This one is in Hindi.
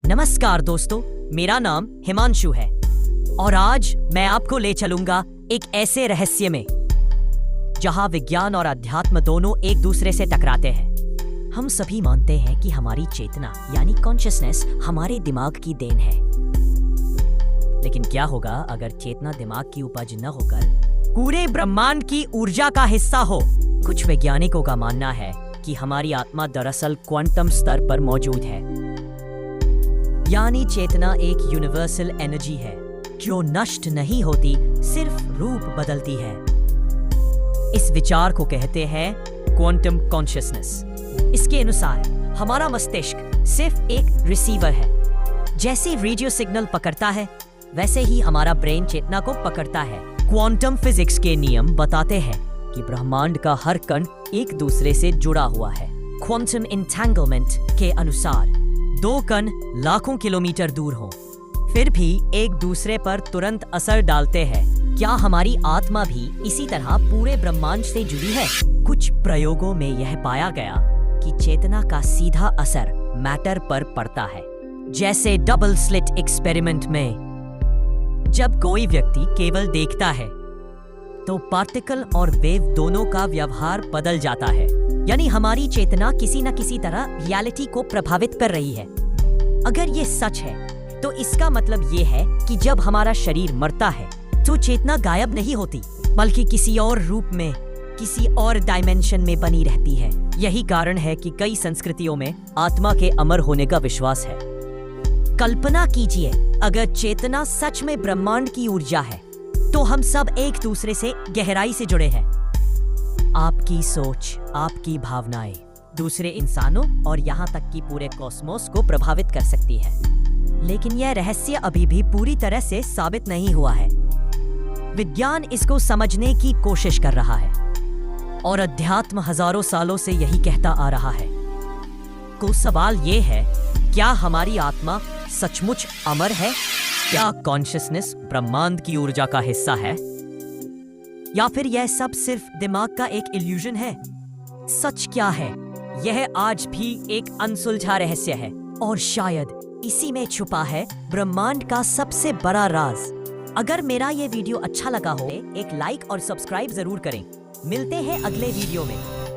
नमस्कार दोस्तों, मेरा नाम हिमांशु है और आज मैं आपको ले चलूंगा एक ऐसे रहस्य में जहां विज्ञान और अध्यात्म दोनों एक दूसरे से टकराते हैं। हम सभी मानते हैं कि हमारी चेतना यानी कॉन्शियसनेस हमारे दिमाग की देन है, लेकिन क्या होगा अगर चेतना दिमाग की उपज न होकर पूरे ब्रह्मांड की ऊर्जा का हिस्सा हो? कुछ वैज्ञानिकों का मानना है कि हमारी आत्मा दरअसल क्वांटम स्तर पर मौजूद है, यानी चेतना एक यूनिवर्सल एनर्जी है जो नष्ट नहीं होती, सिर्फ रूप बदलती है। इस विचार को कहते हैं क्वांटम कॉन्शियसनेस। इसके अनुसार हमारा मस्तिष्क सिर्फ एक रिसीवर है। जैसे रेडियो सिग्नल पकड़ता है, वैसे ही हमारा ब्रेन चेतना को पकड़ता है। क्वांटम फिजिक्स के नियम बताते हैं कि ब्रह्मांड का हर कण एक दूसरे से जुड़ा हुआ है। क्वांटम इंटेंगलमेंट के अनुसार दो कण लाखों किलोमीटर दूर हों, फिर भी एक दूसरे पर तुरंत असर डालते हैं। क्या हमारी आत्मा भी इसी तरह पूरे ब्रह्मांड से जुड़ी है? कुछ प्रयोगों में यह पाया गया कि चेतना का सीधा असर मैटर पर पड़ता है। जैसे डबल स्लिट एक्सपेरिमेंट में जब कोई व्यक्ति केवल देखता है तो पार्टिकल और वेव दोनों का व्यवहार बदल जाता है, यानी हमारी चेतना किसी न किसी तरह रियलिटी को प्रभावित कर रही है। अगर ये सच है तो इसका मतलब ये है कि जब हमारा शरीर मरता है तो चेतना गायब नहीं होती, बल्कि किसी और रूप में, किसी और डायमेंशन में बनी रहती है। यही कारण है कि कई संस्कृतियों में आत्मा के अमर होने का विश्वास है। कल्पना कीजिए, अगर चेतना सच में ब्रह्मांड की ऊर्जा है तो हम सब एक दूसरे से गहराई से जुड़े हैं। आपकी सोच, आपकी भावनाएं दूसरे इंसानों और यहाँ तक कि पूरे कॉस्मोस को प्रभावित कर सकती है। लेकिन यह रहस्य अभी भी पूरी तरह से साबित नहीं हुआ है। विज्ञान इसको समझने की कोशिश कर रहा है और अध्यात्म हजारों सालों से यही कहता आ रहा है। तो सवाल ये है, क्या हमारी आत्मा सचमुच अमर है? क्या कॉन्शियसनेस ब्रह्मांड की ऊर्जा का हिस्सा है, या फिर यह सब सिर्फ दिमाग का एक इल्यूजन है? सच क्या है, यह आज भी एक अनसुलझा रहस्य है और शायद इसी में छुपा है ब्रह्मांड का सबसे बड़ा राज। अगर मेरा ये वीडियो अच्छा लगा हो, एक लाइक और सब्सक्राइब जरूर करें। मिलते हैं अगले वीडियो में।